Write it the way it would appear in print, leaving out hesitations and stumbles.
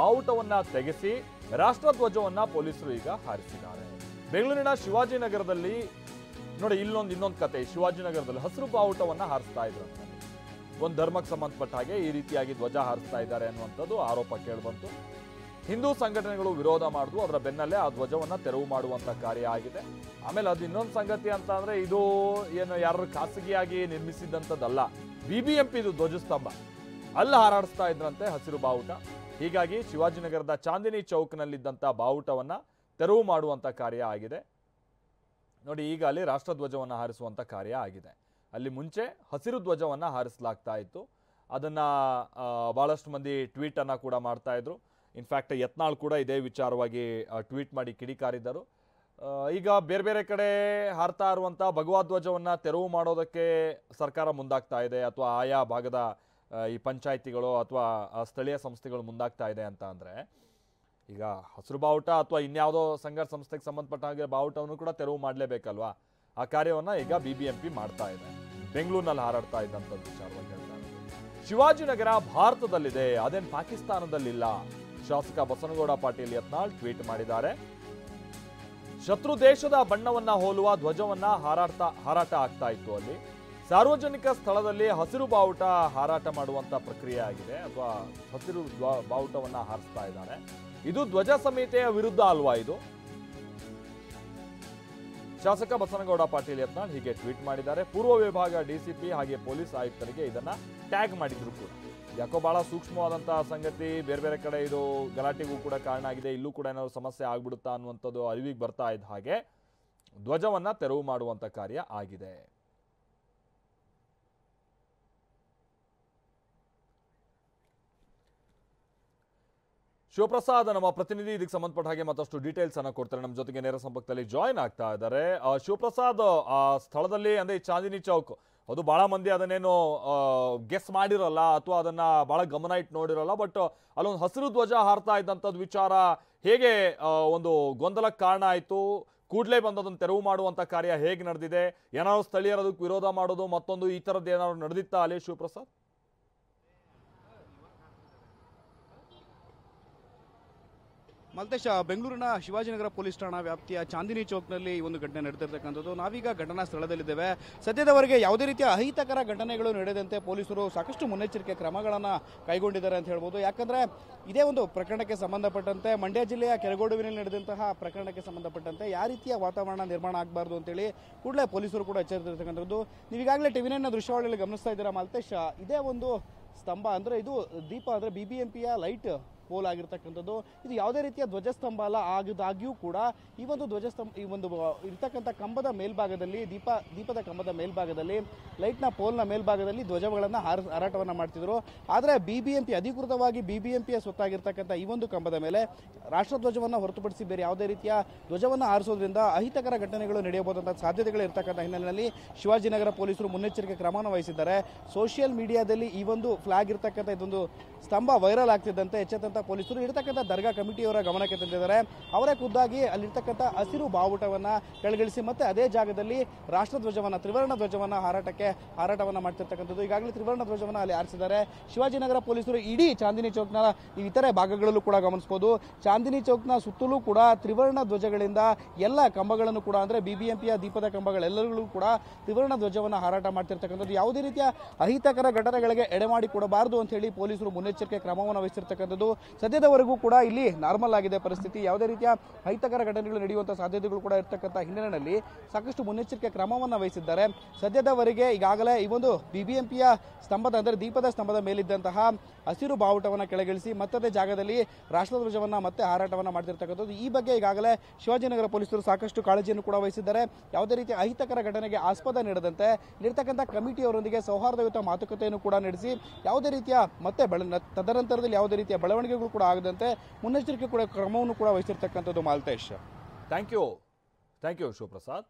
ಬಾವುಟವನ್ನ ತೆಗೆಸಿ ರಾಷ್ಟ್ರಧ್ವಜವನ್ನ ಪೊಲೀಸರು ಈಗ ಹಾರಿಸಿದ್ದಾರೆ. ಬೆಂಗಳೂರಿನ ಶಿವಾಜಿನಗರದಲ್ಲಿ ನೋಡಿ ಇನ್ನೊಂದು ಕತೆ. ಶಿವಾಜಿನಗರದಲ್ಲಿ ಹಸಿರು ಬಾವುಟವನ್ನ ಹಾರಿಸ್ತಾ ಇದ್ರು. ಒಂದು ಧರ್ಮಕ್ಕೆ ಸಂಬಂಧಪಟ್ಟ ಹಾಗೆ ಈ ರೀತಿಯಾಗಿ ಧ್ವಜ ಹಾರಿಸ್ತಾ ಇದ್ದಾರೆ ಅನ್ನುವಂಥದ್ದು ಆರೋಪ ಕೇಳಿಬಂತು. ಹಿಂದೂ ಸಂಘಟನೆಗಳು ವಿರೋಧ ಮಾಡಿದ್ವು. ಅದರ ಬೆನ್ನಲ್ಲೇ ಆ ಧ್ವಜವನ್ನ ತೆರವು ಮಾಡುವಂತ ಕಾರ್ಯ ಆಗಿದೆ. ಆಮೇಲೆ ಅದು ಇನ್ನೊಂದು ಸಂಗತಿ ಅಂತ ಅಂದ್ರೆ ಇದು ಏನು ಯಾರು ಖಾಸಗಿಯಾಗಿ ನಿರ್ಮಿಸಿದಂಥದ್ದಲ್ಲ, BBMP ಇದು ಧ್ವಜಸ್ತಂಭ, ಅಲ್ಲಿ ಹಾರಾಡಿಸ್ತಾ ಇದ್ರಂತೆ ಹಸಿರು ಬಾವುಟ. ಹೀಗಾಗಿ ಶಿವಾಜಿನಗರದ ಚಾಂದಿನಿ ಚೌಕ್ನಲ್ಲಿದ್ದಂಥ ಬಾವುಟವನ್ನ ತೆರವು ಮಾಡುವಂತ ಕಾರ್ಯ ಆಗಿದೆ. ನೋಡಿ ಈಗ ಅಲ್ಲಿ ರಾಷ್ಟ್ರಧ್ವಜವನ್ನ ಹಾರಿಸುವಂತ ಕಾರ್ಯ ಆಗಿದೆ. ಅಲ್ಲಿ ಮುಂಚೆ ಹಸಿರು ಧ್ವಜವನ್ನ ಹಾರಿಸಲಾಗ್ತಾ ಇತ್ತು. ಅದನ್ನ ಬಹಳಷ್ಟು ಮಂದಿ ಟ್ವೀಟ್ ಅನ್ನ ಕೂಡ ಮಾಡ್ತಾ ಇದ್ರು. ಇನ್ಫ್ಯಾಕ್ಟ್ ಯತ್ನಾಳ್ ಕೂಡ ಇದೇ ವಿಚಾರವಾಗಿ ಟ್ವೀಟ್ ಮಾಡಿ ಕಿಡಿಕಾರಿದ್ದರು. ಈಗ ಬೇರೆ ಬೇರೆ ಕಡೆ ಹಾರ್ತಾ ಇರುವಂಥ ಭಗವದ್ ಧ್ವಜವನ್ನ ತೆರವು ಮಾಡೋದಕ್ಕೆ ಸರ್ಕಾರ ಮುಂದಾಗ್ತಾ ಇದೆ, ಅಥವಾ ಆಯಾ ಭಾಗದ ಈ ಪಂಚಾಯಿತಿಗಳು ಅಥವಾ ಸ್ಥಳೀಯ ಸಂಸ್ಥೆಗಳು ಮುಂದಾಗ್ತಾ ಇದೆ ಅಂತ ಅಂದರೆ, ಈಗ ಹಸಿರು ಬಾವುಟ ಅಥವಾ ಇನ್ಯಾವುದೋ ಸಂಘ ಸಂಸ್ಥೆಗೆ ಸಂಬಂಧಪಟ್ಟ ಹಾಗೆ ಬಾವುಟವನ್ನು ಕೂಡ ತೆರವು ಮಾಡಲೇಬೇಕಲ್ವಾ. ಆ ಕಾರ್ಯವನ್ನ ಈಗ BBMP ಮಾಡ್ತಾ ಇದೆ. ಬೆಂಗಳೂರಿನಲ್ಲಿ ಹಾರಾಡ್ತಾ ಇದ್ದಂಥದ್ದು ವಿಚಾರವಾಗಿ ಹೇಳ್ತಾ ಇದ್ದಾರೆ. ಶಿವಾಜಿನಗರ ಭಾರತದಲ್ಲಿದೆ, ಅದೇನು ಪಾಕಿಸ್ತಾನದಲ್ಲಿಲ್ಲ. ಶಾಸಕ ಬಸನಗೌಡ ಪಾಟೀಲ್ ಯತ್ನಾಳ್ ಟ್ವೀಟ್ ಮಾಡಿದ್ದಾರೆ. ಶತ್ರು ದೇಶದ ಬಣ್ಣವನ್ನ ಹೋಲುವ ಧ್ವಜವನ್ನ ಹಾರಾಟ ಆಗ್ತಾ ಇತ್ತು. ಅಲ್ಲಿ ಸಾರ್ವಜನಿಕ ಸ್ಥಳದಲ್ಲಿ ಹಸಿರು ಬಾವುಟ ಹಾರಾಟ ಮಾಡುವಂತ ಪ್ರಕ್ರಿಯೆ ಆಗಿದೆ, ಅಥವಾ ಹಸಿರು ಬಾವುಟವನ್ನ ಹಾರಿಸ್ತಾ ಇದ್ದಾರೆ. ಇದು ಧ್ವಜ ಸಂಹಿತೆಯ ವಿರುದ್ಧ ಅಲ್ವಾ ಇದು? ಶಾಸಕ ಬಸನಗೌಡ ಪಾಟೀಲ್ ಯತ್ನಾಳ್ ಹೀಗೆ ಟ್ವೀಟ್ ಮಾಡಿದ್ದಾರೆ. ಪೂರ್ವ ವಿಭಾಗ DCP ಹಾಗೆ ಪೊಲೀಸ್ ಆಯುಕ್ತರಿಗೆ ಇದನ್ನ ಟ್ಯಾಗ್ ಮಾಡಿದ್ರು ಕೂಡ. ಯಾಕೋ ಬಹಳ ಸೂಕ್ಷ್ಮವಾದಂತಹ ಸಂಗತಿ. ಬೇರೆ ಬೇರೆ ಕಡೆ ಇದು ಗಲಾಟೆಗೂ ಕೂಡ ಕಾರಣ ಆಗಿದೆ. ಇಲ್ಲೂ ಕೂಡ ಏನಾದ್ರು ಸಮಸ್ಯೆ ಆಗ್ಬಿಡುತ್ತಾ ಅನ್ನುವಂಥದ್ದು ಅರಿವಿಗೆ ಬರ್ತಾ ಇದ್ದ ಹಾಗೆ ಧ್ವಜವನ್ನ ತೆರವು ಮಾಡುವಂತ ಕಾರ್ಯ ಆಗಿದೆ. ಶಿವಪ್ರಸಾದ್ ನಮ್ಮ ಪ್ರತಿನಿಧಿ ಇದಕ್ಕೆ ಸಂಬಂಧಪಟ್ಟ ಹಾಗೆ ಮತ್ತಷ್ಟು ಡೀಟೇಲ್ಸ್ ಅನ್ನ ಕೊಡ್ತಾರೆ. ನಮ್ಮ ಜೊತೆಗೆ ನೇರ ಸಂಪರ್ಕದಲ್ಲಿ ಜಾಯಿನ್ ಆಗ್ತಾ ಇದ್ದಾರೆ. ಶಿವಪ್ರಸಾದ್, ಆ ಸ್ಥಳದಲ್ಲಿ ಅಂದ್ರೆ ಚಾಂದಿನಿ ಚೌಕ್, ಅದು ಬಹಳ ಮಂದಿ ಅದನ್ನೇನು ಗೆಸ್ ಮಾಡಿರಲ್ಲ ಅಥವಾ ಅದನ್ನ ಬಹಳ ಗಮನ ಇಟ್ಟು ನೋಡಿರಲ್ಲ. ಬಟ್ ಅಲ್ಲೊಂದು ಹಸಿರು ಧ್ವಜ ಹಾರ್ತಾ ಇದ್ದಂಥದ್ದು ವಿಚಾರ ಹೇಗೆ ಒಂದು ಗೊಂದಲಕ್ಕೆ ಕಾರಣ ಆಯಿತು? ಕೂಡಲೇ ಬಂದು ಅದನ್ನು ತೆರವು ಮಾಡುವಂತ ಕಾರ್ಯ ಹೇಗೆ ನಡೆದಿದೆ? ಏನಾದ್ರು ಸ್ಥಳೀಯರು ಅದಕ್ಕೆ ವಿರೋಧ ಮಾಡೋದು ಮತ್ತೊಂದು ಈ ಥರದ್ದು ಏನಾದ್ರು ನಡೆದಿತ್ತಾ ಅಲ್ಲಿ ಶಿವಪ್ರಸಾದ್? ಮಲ್ತೇಶ್, ಬೆಂಗಳೂರಿನ ಶಿವಾಜಿನಗರ ಪೊಲೀಸ್ ಠಾಣಾ ವ್ಯಾಪ್ತಿಯ ಚಾಂದಿನಿ ಚೌಕ್ನಲ್ಲಿ ಈ ಒಂದು ಘಟನೆ ನಡೆದಿರ್ತಕ್ಕಂಥದ್ದು. ನಾವೀಗ ಘಟನಾ ಸ್ಥಳದಲ್ಲಿದ್ದೇವೆ. ಸದ್ಯದವರೆಗೆ ಯಾವುದೇ ರೀತಿಯ ಅಹಿತಕರ ಘಟನೆಗಳು ನಡೆದಂತೆ ಪೊಲೀಸರು ಸಾಕಷ್ಟು ಮುನ್ನೆಚ್ಚರಿಕೆ ಕ್ರಮಗಳನ್ನು ಕೈಗೊಂಡಿದ್ದಾರೆ ಅಂತ ಹೇಳ್ಬೋದು. ಯಾಕಂದ್ರೆ ಇದೇ ಒಂದು ಪ್ರಕರಣಕ್ಕೆ ಸಂಬಂಧಪಟ್ಟಂತೆ, ಮಂಡ್ಯ ಜಿಲ್ಲೆಯ ಕೆರಗೋಡುವಿನಲ್ಲಿ ನಡೆದಂತಹ ಪ್ರಕರಣಕ್ಕೆ ಸಂಬಂಧಪಟ್ಟಂತೆ ಯಾವ ರೀತಿಯ ವಾತಾವರಣ ನಿರ್ಮಾಣ ಆಗಬಾರ್ದು ಅಂತೇಳಿ ಕೂಡಲೇ ಪೊಲೀಸರು ಕೂಡ ಎಚ್ಚರಿಸಿರ್ತಕ್ಕಂಥದ್ದು. ನೀವೀಗಾಗಲೇ ಟಿವಿ9ನ ದೃಶ್ಯಾವಳಿಯಲ್ಲಿ ಗಮನಿಸ್ತಾ ಇದ್ದೀರಾ ಮಲ್ತೇಶ್. ಇದೇ ಒಂದು ಸ್ತಂಭ ಅಂದ್ರೆ ಇದು ದೀಪ ಅಂದ್ರೆ BBMPಯ ಲೈಟ್ ಪೋಲ್ ಆಗಿರ್ತಕ್ಕಂಥದ್ದು. ಇದು ಯಾವುದೇ ರೀತಿಯ ಧ್ವಜಸ್ತಂಭ ಅಲ್ಲ. ಆದಾಗ್ಯೂ ಕೂಡ ಈ ಒಂದು ಧ್ವಜಸ್ತಂಭ, ಈ ಒಂದು ಇರ್ತಕ್ಕಂಥ ಕಂಬದ ಮೇಲ್ಭಾಗದಲ್ಲಿ, ದೀಪದ ಕಂಬದ ಮೇಲ್ಭಾಗದಲ್ಲಿ, ಲೈಟ್ನ ಪೋಲ್ನ ಮೇಲ್ಭಾಗದಲ್ಲಿ ಧ್ವಜಗಳನ್ನು ಹಾರಾಟವನ್ನು ಮಾಡ್ತಿದ್ರು. ಆದರೆ BBMP ಅಧಿಕೃತವಾಗಿ BBMPಯ ಸ್ವತ್ತಾಗಿರ್ತಕ್ಕಂಥ ಈ ಒಂದು ಕಂಬದ ಮೇಲೆ ರಾಷ್ಟ್ರಧ್ವಜವನ್ನು ಹೊರತುಪಡಿಸಿ ಬೇರೆ ಯಾವುದೇ ರೀತಿಯ ಧ್ವಜವನ್ನು ಹಾರಿಸೋದ್ರಿಂದ ಅಹಿತಕರ ಘಟನೆಗಳು ನಡೆಯಬಹುದಂಥ ಸಾಧ್ಯತೆಗಳು ಇರ್ತಕ್ಕಂಥ ಹಿನ್ನೆಲೆಯಲ್ಲಿ ಶಿವಾಜಿನಗರ ಪೊಲೀಸರು ಮುನ್ನೆಚ್ಚರಿಕೆ ಕ್ರಮವನ್ನು ವಹಿಸಿದ್ದಾರೆ. ಸೋಷಿಯಲ್ ಮೀಡಿಯಾದಲ್ಲಿ ಈ ಒಂದು ಫ್ಲಾಗ್ ಇರ್ತಕ್ಕಂಥ ಇದೊಂದು ಸ್ತಂಭ ವೈರಲ್ ಆಗ್ತಿದ್ದಂತೆ ಎಚ್ಚೆತ್ತಂತ ಪೊಲೀಸರು ಇರತಕ್ಕಂಥ ದರ್ಗಾ ಕಮಿಟಿಯವರ ಗಮನಕ್ಕೆ ತಂದಿದ್ದಾರೆ. ಅವರೇ ಖುದ್ದಾಗಿ ಅಲ್ಲಿರ್ತಕ್ಕಂಥ ಹಸಿರು ಬಾವುಟವನ್ನ ಕೆಳಗಿಳಿಸಿ ಮತ್ತೆ ಅದೇ ಜಾಗದಲ್ಲಿ ರಾಷ್ಟ್ರಧ್ವಜವನ್ನ, ತ್ರಿವರ್ಣ ಧ್ವಜವನ್ನ ಹಾರಾಟವನ್ನ ಮಾಡ್ತಿರ್ತಕ್ಕಂಥದ್ದು. ಈಗಾಗಲೇ ತ್ರಿವರ್ಣ ಧ್ವಜವನ್ನ ಅಲ್ಲಿ ಹಾರಿಸಿದ್ದಾರೆ. ಶಿವಾಜಿನಗರ ಪೊಲೀಸರು ಇಡೀ ಚಾಂದಿನಿ ಚೌಕ್ನ ಇತರೆ ಭಾಗಗಳಲ್ಲೂ ಕೂಡ ಗಮನಿಸಬಹುದು. ಚಾಂದಿನಿ ಚೌಕ್ನ ಸುತ್ತಲೂ ಕೂಡ ತ್ರಿವರ್ಣ ಧ್ವಜಗಳಿಂದ ಎಲ್ಲ ಕಂಬಗಳನ್ನು ಕೂಡ ಅಂದ್ರೆ BBMPಯ ದೀಪದ ಕಂಬಗಳೆಲ್ಲರೂ ಕೂಡ ತ್ರಿವರ್ಣ ಧ್ವಜವನ್ನ ಹಾರಾಟ ಮಾಡ್ತಿರ್ತಕ್ಕಂಥದ್ದು. ಯಾವುದೇ ರೀತಿಯ ಅಹಿತಕರ ಘಟನೆಗಳಿಗೆ ಎಡೆಮಾಡಿ ಕೊಡಬಾರದು ಅಂತ ಹೇಳಿ ಪೊಲೀಸರು ಮುನ್ನೆಚ್ಚರಿಕೆ ಕ್ರಮವನ್ನು ವಹಿಸಿರ್ತಕ್ಕಂಥದ್ದು. ಸದ್ಯದವರೆಗೂ ಕೂಡ ಇಲ್ಲಿ ನಾರ್ಮಲ್ ಆಗಿದೆ ಪರಿಸ್ಥಿತಿ. ಯಾವುದೇ ರೀತಿಯ ಅಹಿತಕರ ಘಟನೆಗಳು ನಡೆಯುವಂತಹ ಸಾಧ್ಯತೆಗಳು ಕೂಡ ಇರತಕ್ಕಂಥ ಹಿನ್ನೆಲೆಯಲ್ಲಿ ಸಾಕಷ್ಟು ಮುನ್ನೆಚ್ಚರಿಕೆ ಕ್ರಮವನ್ನು ವಹಿಸಿದ್ದಾರೆ. ಸದ್ಯದವರೆಗೆ ಈಗಾಗಲೇ ಈ ಒಂದು BBMPಯ ಸ್ತಂಭದ ಅಂದರೆ ದೀಪದ ಸ್ತಂಭದ ಮೇಲಿದ್ದಂತಹ ಹಸಿರು ಬಾವುಟವನ್ನು ಕೆಳಗಿಳಿಸಿ ಮತ್ತದೇ ಜಾಗದಲ್ಲಿ ರಾಷ್ಟ್ರಧ್ವಜವನ್ನ ಮತ್ತೆ ಹಾರಾಟವನ್ನು ಮಾಡ್ತಿರ್ತಕ್ಕಂಥದ್ದು. ಈ ಬಗ್ಗೆ ಈಗಾಗಲೇ ಶಿವಾಜಿನಗರ ಪೊಲೀಸರು ಸಾಕಷ್ಟು ಕಾಳಜಿಯನ್ನು ಕೂಡ ವಹಿಸಿದ್ದಾರೆ. ಯಾವುದೇ ರೀತಿಯ ಅಹಿತಕರ ಘಟನೆಗೆ ಆಸ್ಪದ ನೀಡದಂತೆ ಇಲ್ಲಿರ್ತಕ್ಕಂಥ ಕಮಿಟಿಯವರೊಂದಿಗೆ ಸೌಹಾರ್ದಯುತ ಮಾತುಕತೆಯನ್ನು ಕೂಡ ನಡೆಸಿ ಯಾವುದೇ ರೀತಿಯ ಮತ್ತೆ ತದನಂತರದಲ್ಲಿ ಯಾವುದೇ ರೀತಿಯ ಬೆಳವಣಿಗೆಗಳು ಕೂಡ ಆಗದಂತೆ ಮುನ್ನೆಚ್ಚರಿಕೆ ಕೂಡ ಕ್ರಮವನ್ನು ಕೂಡ ವಹಿಸಿರ್ತಕ್ಕಂಥದ್ದು. Maltesh, thank you Shivaprasad.